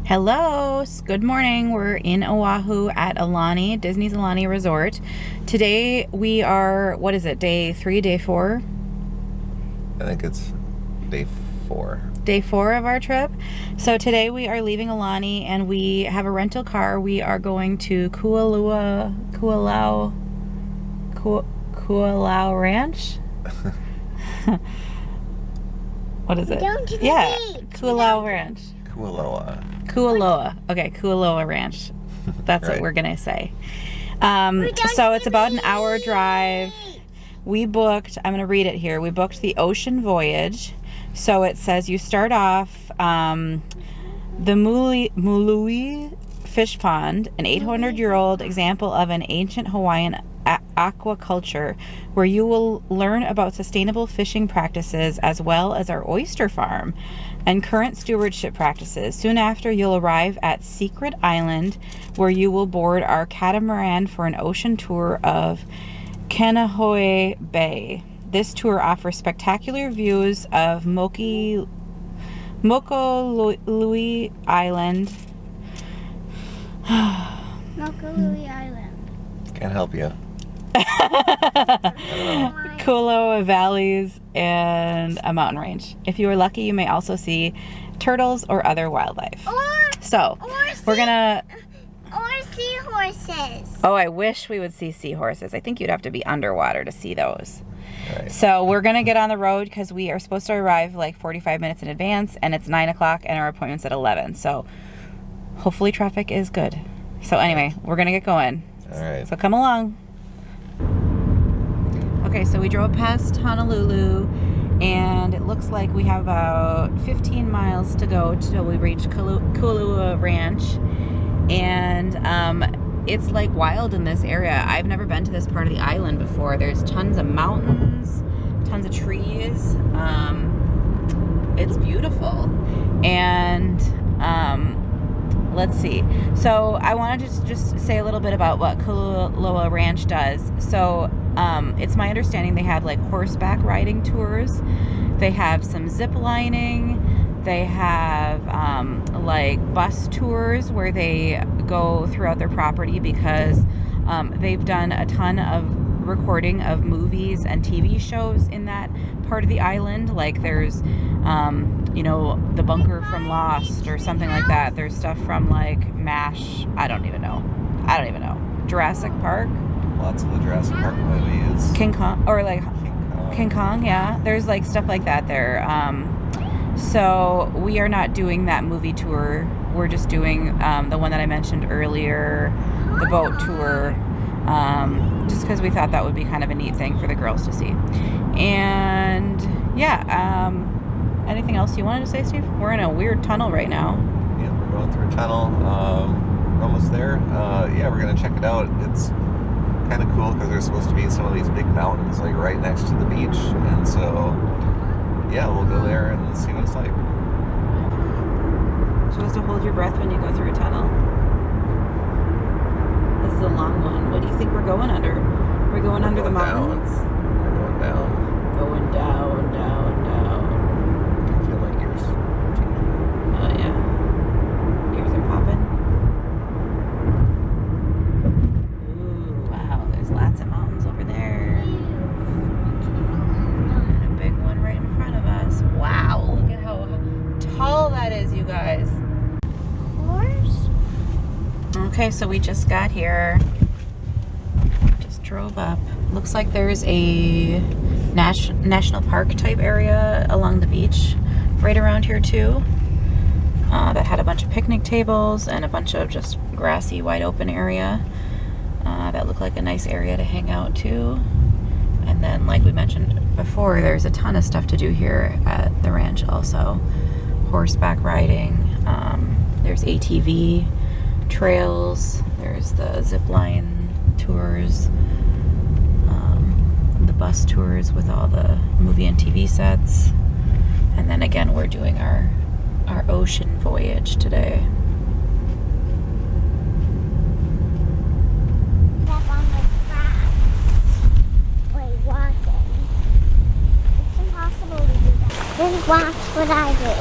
Hello, good morning. We're in Oahu at Aulani, Disney's Aulani Resort. Today we are, what is it, day 3, day 4? I think it's day 4. Day 4 of our trip. So today we are leaving Aulani and we have a rental car. We are going to Kualoa Ranch? What is it? Yeah, Kualoa Ranch. Kualoa. Okay, Kualoa Ranch. That's right. What we're going to say. So it's about an hour drive. We booked, I'm going to read it here. We booked the Ocean Voyage. So it says you start off the Mului Fish Pond, an 800-year-old example of an ancient Hawaiian aquaculture, where you will learn about sustainable fishing practices as well as our oyster farm and current stewardship practices. Soon after, you'll arrive at Secret Island, where you will board our catamaran for an ocean tour of Kaneohe Bay. This tour offers spectacular views of Mokolui Island. Mokolui Island. Can't help you. Kualoa valleys and a mountain range. If you are lucky, you may also see turtles or other wildlife. We're gonna seahorses. Oh, I wish we would see seahorses. I think you'd have to be underwater to see those. Right. So we're gonna get on the road because we are supposed to arrive like 45 minutes in advance, and it's 9 o'clock and our appointment's at 11. So hopefully traffic is good. So anyway, we're gonna get going. All right. So come along. Okay, so we drove past Honolulu, and it looks like we have about 15 miles to go till we reach Kualoa Ranch. And it's like wild in this area. I've never been to this part of the island before. There's tons of mountains, tons of trees. It's beautiful. And let's see. So I wanted to just say a little bit about what Kualoa Ranch does. So it's my understanding they have like horseback riding tours. They have some zip lining. They have like bus tours where they go throughout their property because they've done a ton of recording of movies and TV shows in that part of the island. Like there's the bunker from Lost or something like that. There's stuff from like MASH. I don't even know. Jurassic Park. Lots of the Jurassic Park movies. King Kong, or like King Kong, yeah. There's like stuff like that there. So we are not doing that movie tour. We're just doing the one that I mentioned earlier, the boat tour, just because we thought that would be kind of a neat thing for the girls to see. And yeah, anything else you wanted to say, Steve? We're in a weird tunnel right now. Yeah, we're going through a tunnel. We're almost there. Yeah, we're going to check it out. It's kind of cool because there's supposed to be some of these big mountains like right next to the beach. And so, yeah, we'll go there and see what it's like. You're supposed to hold your breath when you go through a tunnel. This is a long one. What do you think we're going under? We're going under the mountains? We're going down. Going down, down, down. I can feel my ears changing. Oh, yeah. Ears are popping. Ooh, wow. There's lots of mountains over there. And a big one right in front of us. Wow. Look at how tall that is, you guys. Horse? Okay, so we just got here. Just drove up. Looks like there's a national park type area along the beach right around here too. That had a bunch of picnic tables and a bunch of just grassy, wide open area. That looked like a nice area to hang out too. And then, like we mentioned before, there's a ton of stuff to do here at the ranch also. Horseback riding, there's ATV trails, there's the zip line tours, the bus tours with all the movie and TV sets, and then again we're doing our ocean voyage today. Step on the grass. Wait, walking. It's impossible to do that. Then watch what I do.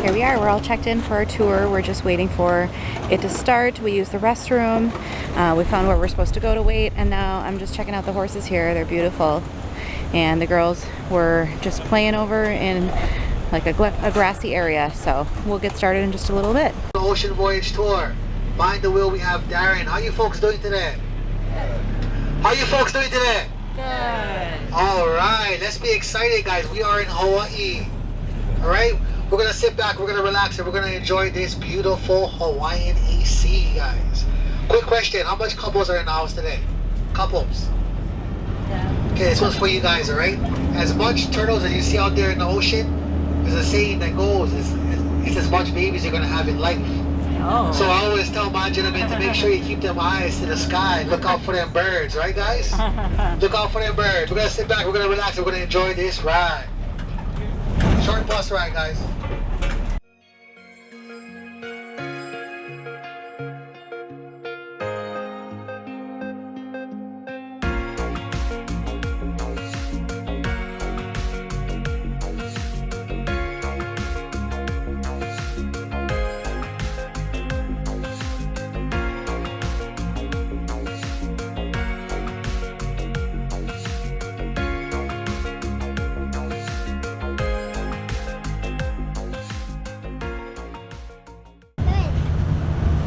here we are. We're all checked in for our tour. We're just waiting for it to start. We used the restroom. We found where we're supposed to go to wait, and now I'm just checking out the horses here. They're beautiful. And the girls were just playing over in like a grassy area, so we'll get started in just a little bit. The Ocean Voyage Tour. Behind the wheel we have Darren. How you folks doing today? How you folks doing today? Good. Alright, let's be excited, guys. We are in Hawaii. Alright, we're gonna sit back, we're gonna relax, and we're gonna enjoy this beautiful Hawaiian AC, guys. Quick question, how much couples are in the house today? Couples. Okay, this one's for you guys, alright? As much turtles as you see out there in the ocean, there's a saying that goes, it's as much babies you're gonna have in life. Oh. So I always tell my gentlemen to make sure you keep them eyes to the sky. Look out for them birds, right guys? Look out for them birds. We're gonna sit back, we're gonna relax, and we're gonna enjoy this ride. Short bus ride, guys.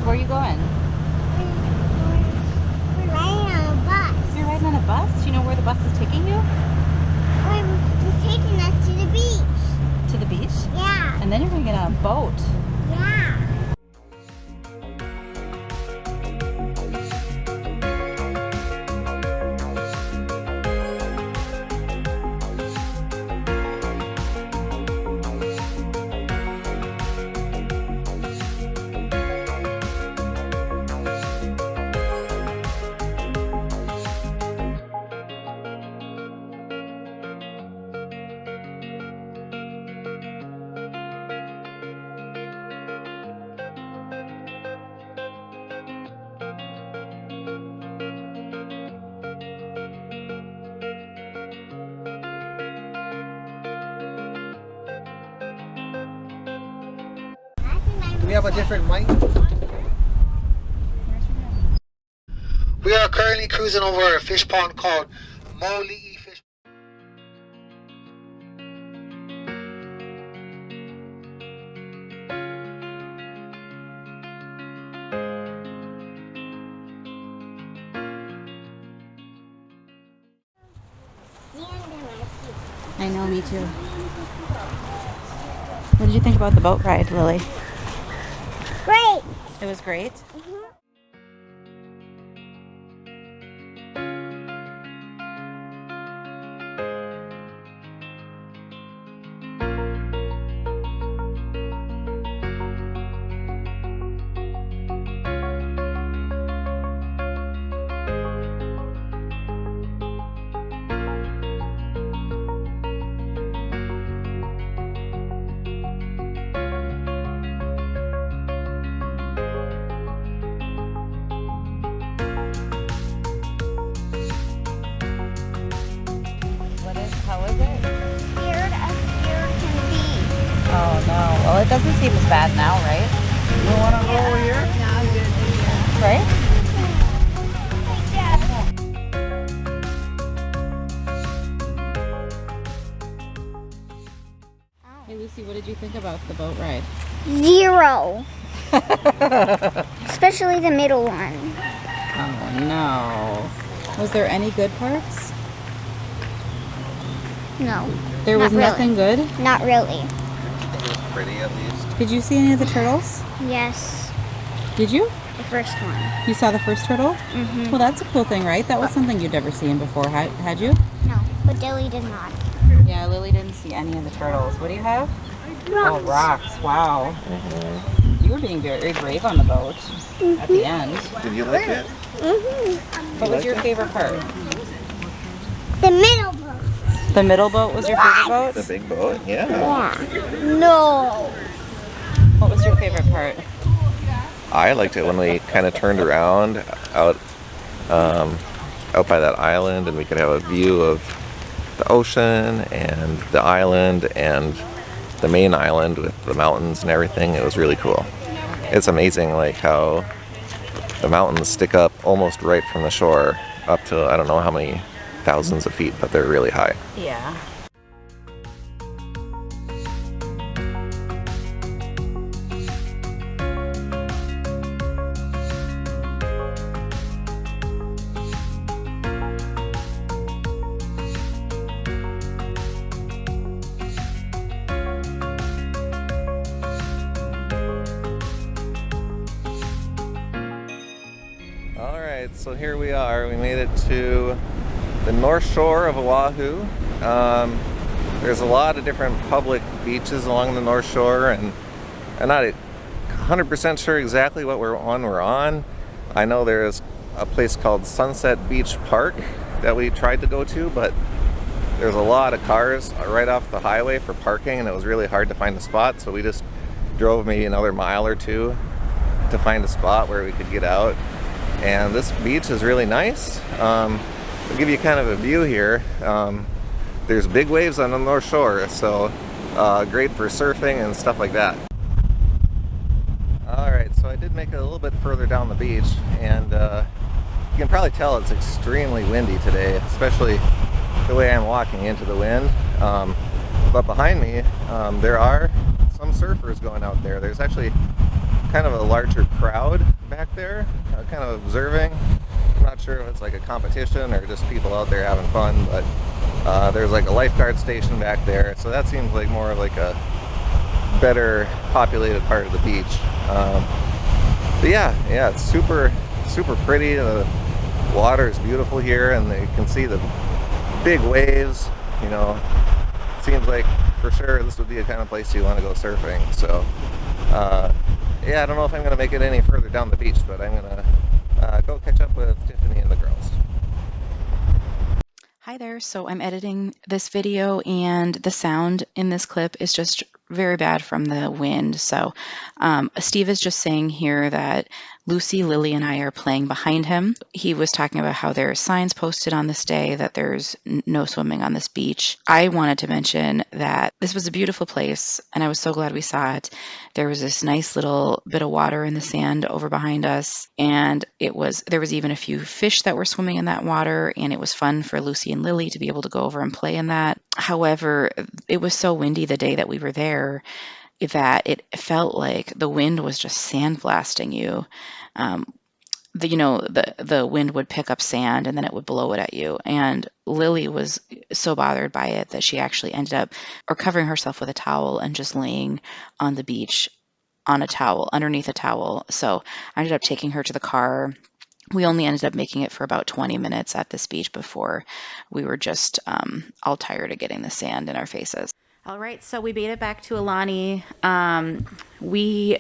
Where are you going? We're riding on a bus. You're riding on a bus? Do you know where the bus is taking you? It's taking us to the beach. To the beach? Yeah. And then you're going to get on a boat. Yeah. Do we have a different mic? We are currently cruising over a fish pond called Moli'i Fish. I know, me too. What did you think about the boat ride, Lily? Great. It was great. How is it? Scared as scared can be. Oh no. Well, it doesn't seem as bad now, right? You want to go over here? Right? Hey Lucy, what did you think about the boat ride? 0. Especially the middle one. Oh no. Was there any good parts? No. There was Not nothing good? Not really. It was pretty at least. Did you see any of the turtles? Yes. Did you? The first one. You saw the first turtle? Mm-hmm. Well, that's a cool thing, right? That was something you'd never seen before, had you? No, but Dilly did not. Yeah, Lily didn't see any of the turtles. What do you have? Oh, rocks. Wow. You were being very brave on the boat at the end. Did you like it? Mm-hmm. What was your favorite part? The middle boat. The middle boat was your favorite boat? The big boat? Yeah. Yeah. No. What was your favorite part? I liked it when we kind of turned around out by that island, and we could have a view of the ocean and the island and the main island with the mountains and everything. It was really cool. It's amazing like how the mountains stick up almost right from the shore up to I don't know how many thousands of feet, but they're really high. Yeah. Alright, so here we are. We made it to the north shore of Oahu. There's a lot of different public beaches along the north shore, and I'm not 100% sure exactly what we're on. I know there's a place called Sunset Beach Park that we tried to go to, but there's a lot of cars right off the highway for parking, and it was really hard to find a spot, so we just drove maybe another mile or two to find a spot where we could get out. And this beach is really nice. I'll give you kind of a view here. There's big waves on the north shore, so great for surfing and stuff like that. Alright, so I did make it a little bit further down the beach, and you can probably tell it's extremely windy today, especially the way I'm walking into the wind. But behind me, there are some surfers going out there. There's actually kind of a larger crowd back there, kind of observing. I'm not sure if it's like a competition or just people out there having fun, but there's like a lifeguard station back there, so that seems like more of like a better populated part of the beach. But yeah, it's super pretty. The water is beautiful here, and you can see the big waves. You know, it seems like for sure this would be a kind of place you want to go surfing. So yeah, I don't know if I'm going to make it any further down the beach, but I'm going to go catch up with Tiffany and the girls. Hi there. So I'm editing this video, and the sound in this clip is just very bad from the wind. So Steve is just saying here that Lucy, Lily, and I are playing behind him. He was talking about how there are signs posted on this day that there's no swimming on this beach. I wanted to mention that this was a beautiful place, and I was so glad we saw it. There was this nice little bit of water in the sand over behind us, and there was even a few fish that were swimming in that water, and it was fun for Lucy and Lily to be able to go over and play in that. However, it was so windy the day that we were there that it felt like the wind was just sandblasting you. The wind would pick up sand and then it would blow it at you. And Lily was so bothered by it that she actually ended up covering herself with a towel and just laying on the beach on a towel, underneath a towel. So I ended up taking her to the car. We only ended up making it for about 20 minutes at this beach before we were just all tired of getting the sand in our faces. All right, so we made it back to Aulani.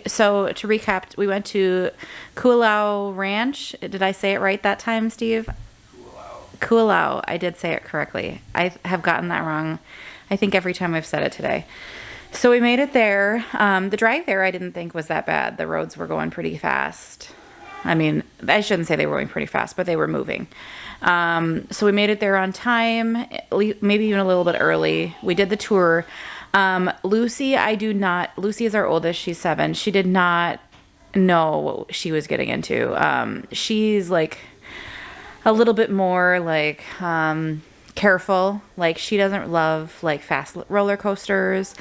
So to recap, we went to Kualoa Ranch. Did I say it right that time, Steve? Kualoa. I did say it correctly. I have gotten that wrong, I think, every time I've said it today. So we made it there. The drive there I didn't think was that bad. The roads were going pretty fast. I mean, I shouldn't say they were going pretty fast, but they were moving. So we made it there on time, maybe even a little bit early. We did the tour. Lucy is our oldest. She's 7. She did not know what she was getting into. She's like a little bit more like careful. Like, she doesn't love like fast roller coasters.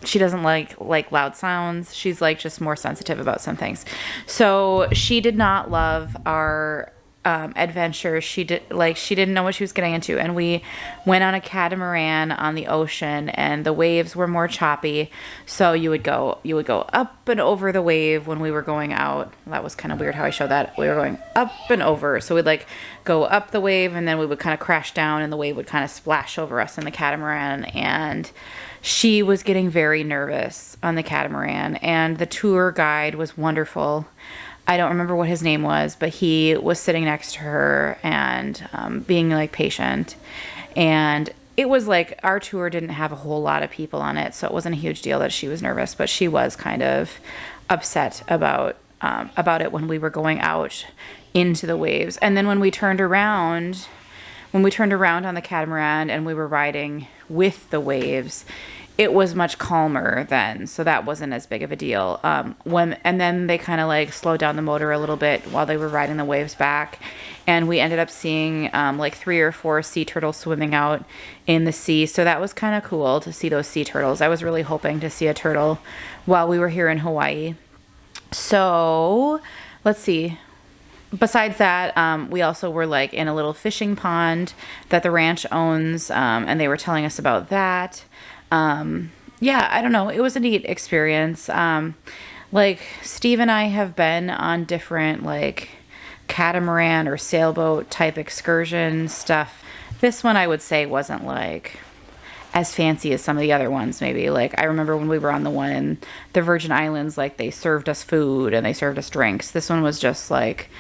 She doesn't like loud sounds. She's like just more sensitive about some things. So she did not love our adventure. She didn't know what she was getting into. And we went on a catamaran on the ocean, and the waves were more choppy. So you would go up and over the wave when we were going out. That was kind of weird how I showed that. We were going up and over. So we'd like go up the wave, and then we would kind of crash down, and the wave would kind of splash over us in the catamaran. And she was getting very nervous on the catamaran, and the tour guide was wonderful. I don't remember what his name was, but he was sitting next to her and being like patient. And it was like our tour didn't have a whole lot of people on it, so it wasn't a huge deal that she was nervous, but she was kind of upset about it when we were going out into the waves. And then when we turned around, when we turned around on the catamaran and we were riding with the waves, it was much calmer then, so that wasn't as big of a deal. And then they kind of like slowed down the motor a little bit while they were riding the waves back, and we ended up seeing like 3 or 4 sea turtles swimming out in the sea. So that was kind of cool to see those sea turtles. I was really hoping to see a turtle while we were here in Hawaii. So let's see. Besides that, we also were like in a little fishing pond that the ranch owns, and they were telling us about that. Yeah, I don't know. It was a neat experience. Like Steve and I have been on different like catamaran or sailboat type excursion stuff. This one I would say wasn't like as fancy as some of the other ones maybe. Like I remember when we were on the one in the Virgin Islands, like they served us food and they served us drinks. This one was just like,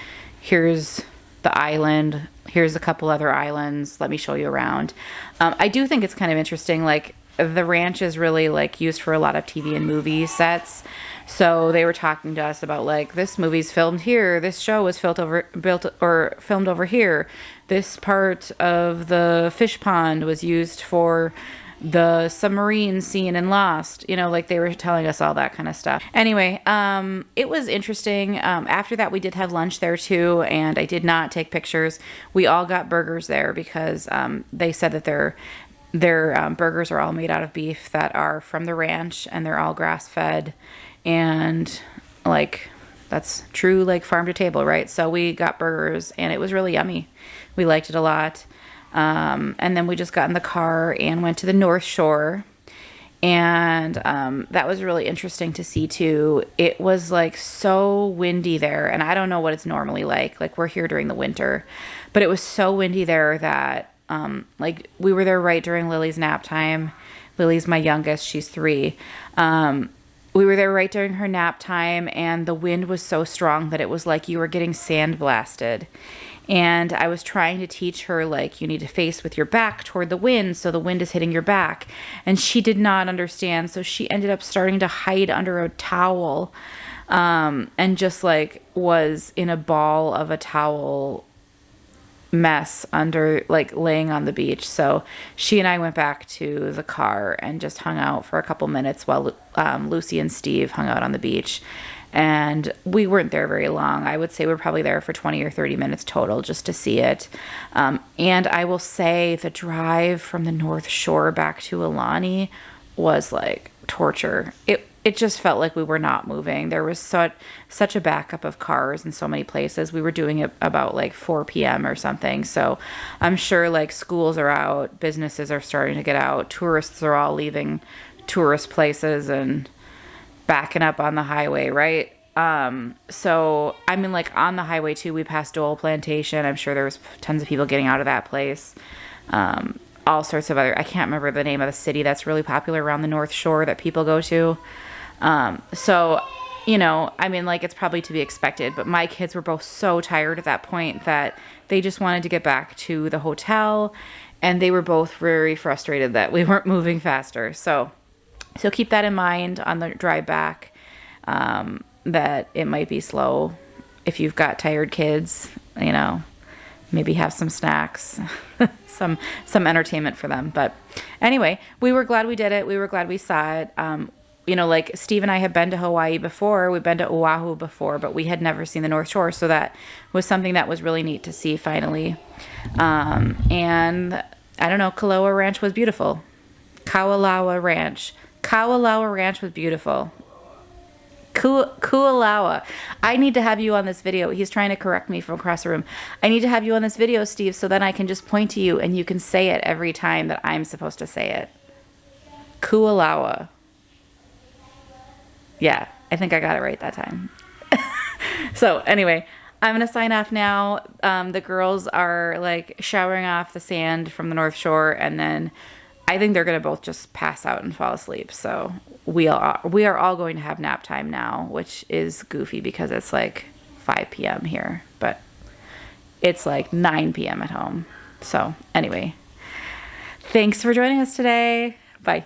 here's the island, here's a couple other islands, let me show you around. I do think it's kind of interesting, like the ranch is really like used for a lot of TV and movie sets. So they were talking to us about like, this movie's filmed here, this show was filmed over here, this part of the fish pond was used for the submarine scene in Lost. You know, like they were telling us all that kind of stuff. Anyway, it was interesting. After that, we did have lunch there too, and I did not take pictures. We all got burgers there because they said that their burgers are all made out of beef that are from the ranch, and they're all grass-fed, and like that's true, like farm to table, right? So we got burgers, and it was really yummy. We liked it a lot. And then we just got in the car and went to the North Shore, and that was really interesting to see too. It was like so windy there, and I don't know what it's normally like we're here during the winter, but it was so windy there that like we were there right during Lily's nap time. Lily's my youngest, she's 3. We were there right during her nap time, and the wind was so strong that it was like you were getting sandblasted. And I was trying to teach her, like, you need to face with your back toward the wind so the wind is hitting your back. And she did not understand. So she ended up starting to hide under a towel, and just, like, was in a ball of a towel mess under, like, laying on the beach. So she and I went back to the car and just hung out for a couple minutes while Lucy and Steve hung out on the beach. And we weren't there very long. I would say we're probably there for 20 or 30 minutes total just to see it. And I will say the drive from the North Shore back to Aulani was like torture. It just felt like we were not moving. There was such a backup of cars in so many places. We were doing it about like 4 p.m. or something. So I'm sure like schools are out, businesses are starting to get out, tourists are all leaving tourist places and backing up on the highway, right? So I mean, like on the highway too, we passed Dole Plantation. I'm sure there was tons of people getting out of that place. All sorts of other, I can't remember the name of the city that's really popular around the North Shore that people go to. So, you know, I mean, like it's probably to be expected, but my kids were both so tired at that point that they just wanted to get back to the hotel, and they were both very frustrated that we weren't moving faster. So keep that in mind on the drive back, that it might be slow. If you've got tired kids, you know, maybe have some snacks, some entertainment for them. But anyway, we were glad we did it. We were glad we saw it. You know, like Steve and I have been to Hawaii before. We've been to Oahu before, but we had never seen the North Shore. So that was something that was really neat to see finally. And I don't know, Kualoa Ranch was beautiful. Kualoa Ranch was beautiful. Kualoa. I need to have you on this video. He's trying to correct me from across the room. I need to have you on this video, Steve, so then I can just point to you and you can say it every time that I'm supposed to say it. Kualoa. Yeah, I think I got it right that time. So anyway, I'm going to sign off now. The girls are like showering off the sand from the North Shore, and then I think they're going to both just pass out and fall asleep. So we are all going to have nap time now, which is goofy because it's like 5 p.m. here, but it's like 9 p.m. at home. So anyway, thanks for joining us today. Bye.